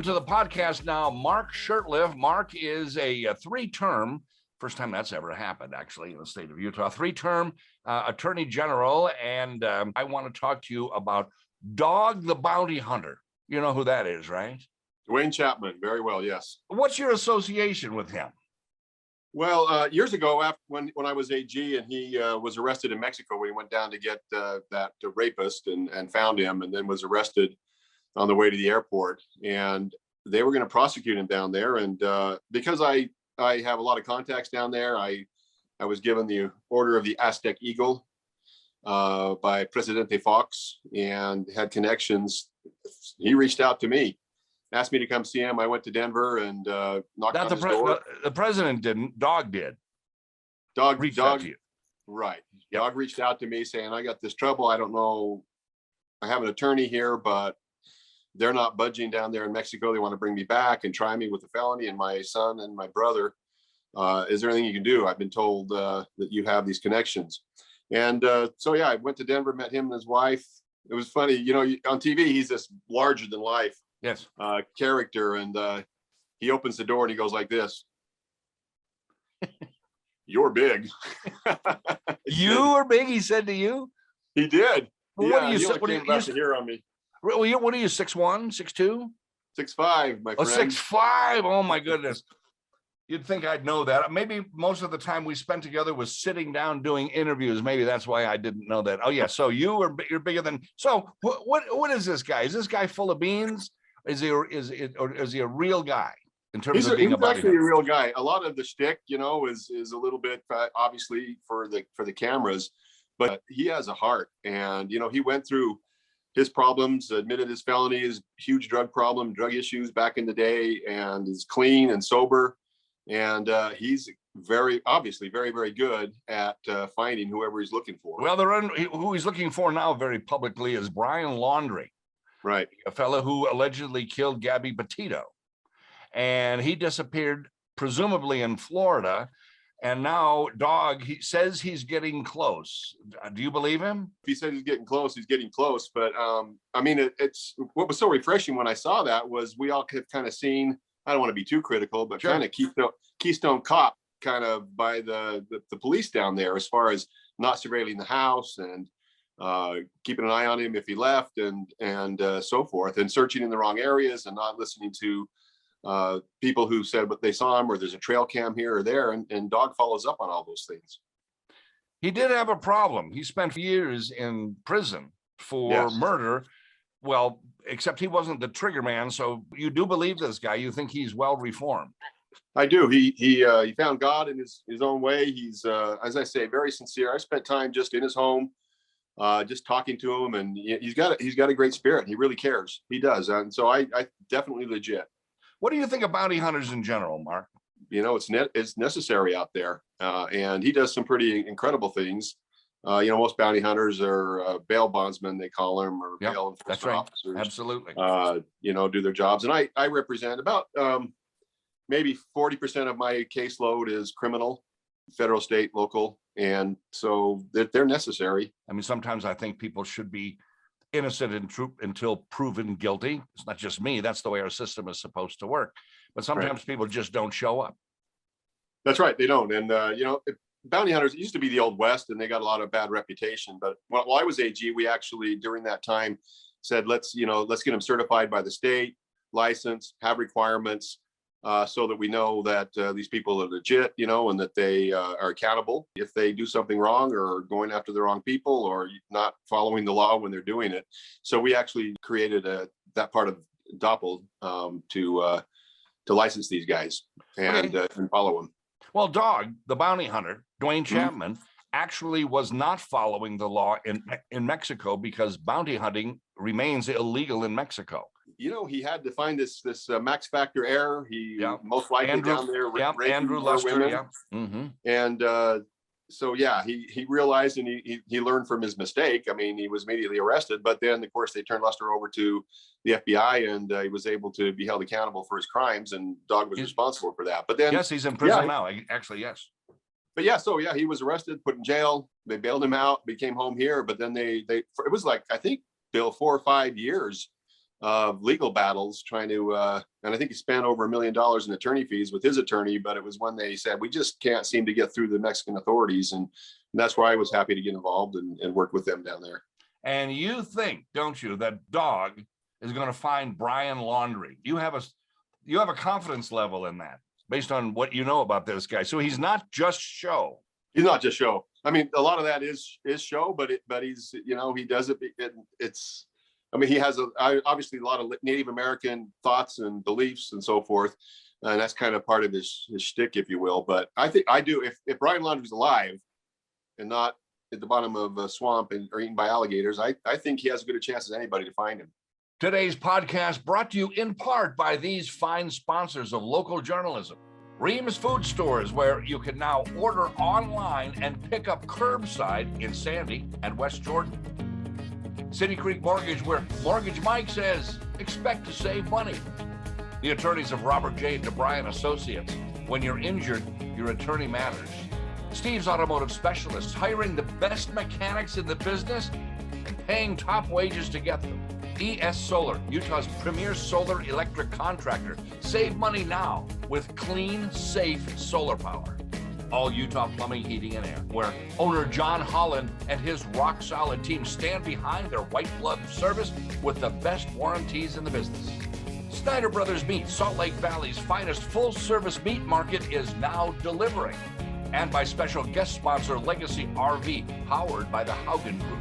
Welcome to the podcast now, Mark Shurtleff. Mark is a three-term, first time that's ever happened, actually, in the state of Utah, three-term attorney general. And I want to talk to you about Dog the Bounty Hunter. You know who that is, right? Duane Chapman, very well, yes. What's your association with him? Well, years ago, when I was AG and he was arrested in Mexico, we went down to get that rapist and found him, and then was arrested on the way to the airport. And they were going to prosecute him down there. And because I have a lot of contacts down there, I was given the Order of the Aztec Eagle by Presidente Fox and had connections. He reached out to me, asked me to come see him. I went to Denver and knocked on his door. The president didn't. Dog did. Dog reached out to you. Right. Yep. Dog reached out to me saying, I got this trouble. I don't know. I have an attorney here, but they're not budging down there in Mexico. They want to bring me back and try me with a felony and my son and my brother. Is there anything you can do? I've been told that you have these connections. And so, yeah, I went to Denver, met him and his wife. It was funny. You know, on TV, he's this larger than life character. And he opens the door and he goes like this. You're big. You are big, he said to you? He did. Well, yeah, what do you he say? only came back to hear on me. What are you, 6'1", 6'2"? 6'5", my friend. Oh, 6'5". Oh my goodness. You'd think I'd know that. Maybe most of the time we spent together was sitting down doing interviews. Maybe that's why I didn't know that. Oh yeah. So you're bigger than. So what is this guy? Is this guy full of beans? Is he a real guy in terms of being he's actually a real guy? A lot of the shtick, you know, is a little bit obviously for the cameras, but he has a heart. And you know, he went through his problems, admitted his felonies, huge drug issues back in the day, and is clean and sober. And he's obviously very, very good at finding whoever he's looking for. Well, who he's looking for now very publicly is Brian Laundrie. Right. A fellow who allegedly killed Gabby Petito. And he disappeared, presumably in Florida. And now he says he's getting close. Do you believe him? If he said he's getting close, he's getting close. But I mean, it's what was so refreshing when I saw that was we all have kind of seen, I don't want to be too critical, but kind of Keystone Cop kind of by the police down there as far as not surveilling the house and keeping an eye on him if he left and so forth, and searching in the wrong areas and not listening to people who said what they saw him, or there's a trail cam here or there, and Dog follows up on all those things. He did have a problem. He spent years in prison for murder. Well, except he wasn't the trigger man. So you do believe this guy? You think he's well reformed? I do. He found God in his own way. He's as I say, very sincere. I spent time just in his home, just talking to him, and he's got a great spirit. He really cares. He does, and so I definitely legit. What do you think of bounty hunters in general, Mark? You know, it's necessary out there, and he does some pretty incredible things. You know, most bounty hunters are bail bondsmen, they call them, or bail enforcement officers. Absolutely. You know, do their jobs, and I represent about maybe 40% of my caseload is criminal, federal, state, local, and so they're necessary. I mean, sometimes I think people should be innocent until proven guilty. It's not just me. That's the way our system is supposed to work. But sometimes people just don't show up. That's right. They don't. And, you know, bounty hunters, it used to be the Old West, and they got a lot of bad reputation. But while I was AG, we actually, during that time, said, let's get them certified by the state, license, have requirements, so that we know that these people are legit, you know, and that they are accountable if they do something wrong or going after the wrong people or not following the law when they're doing it. So we actually created that part of Doppel to license these guys and follow them. Well, Dog, the bounty hunter, Duane Chapman, actually was not following the law in Mexico because bounty hunting remains illegal in Mexico. You know, he had to find this max factor error. He most likely down there Andrew Luster, and so yeah, he realized, and he learned from his mistake. I mean, he was immediately arrested, but then of course they turned Luster over to the FBI, and he was able to be held accountable for his crimes, and Dog was responsible for that. But then he's in prison now. Actually, yes. But yeah, so yeah, he was arrested, put in jail. They bailed him out, became home here. But then they it was like, I think, Bill, 4 or 5 years legal battles trying to, and I think he spent over $1 million in attorney fees with his attorney, but it was when they said, we just can't seem to get through the Mexican authorities. And that's why I was happy to get involved and work with them down there. And you think, don't you, that dog is going to find Brian Laundrie? You have a confidence level in that based on what you know about this guy. So he's not just show. He's not just show. I mean, a lot of that is show, but he's, he does it. He has obviously a lot of Native American thoughts and beliefs and so forth. And that's kind of part of his shtick, if you will. But I think if Brian Laundrie's alive and not at the bottom of a swamp or eaten by alligators, I think he has as good a chance as anybody to find him. Today's podcast brought to you in part by these fine sponsors of local journalism. Reams Food Stores, where you can now order online and pick up curbside in Sandy and West Jordan. City Creek Mortgage, where Mortgage Mike says, expect to save money. The attorneys of Robert J. DeBryan Associates. When you're injured, your attorney matters. Steve's Automotive Specialists, hiring the best mechanics in the business and paying top wages to get them. ES Solar, Utah's premier solar electric contractor. Save money now with clean, safe solar power. All Utah Plumbing, Heating, and Air, where owner John Holland and his rock-solid team stand behind their white glove service with the best warranties in the business. Snyder Brothers Meat, Salt Lake Valley's finest full-service meat market, is now delivering. And by special guest sponsor Legacy RV, powered by the Haugen Group.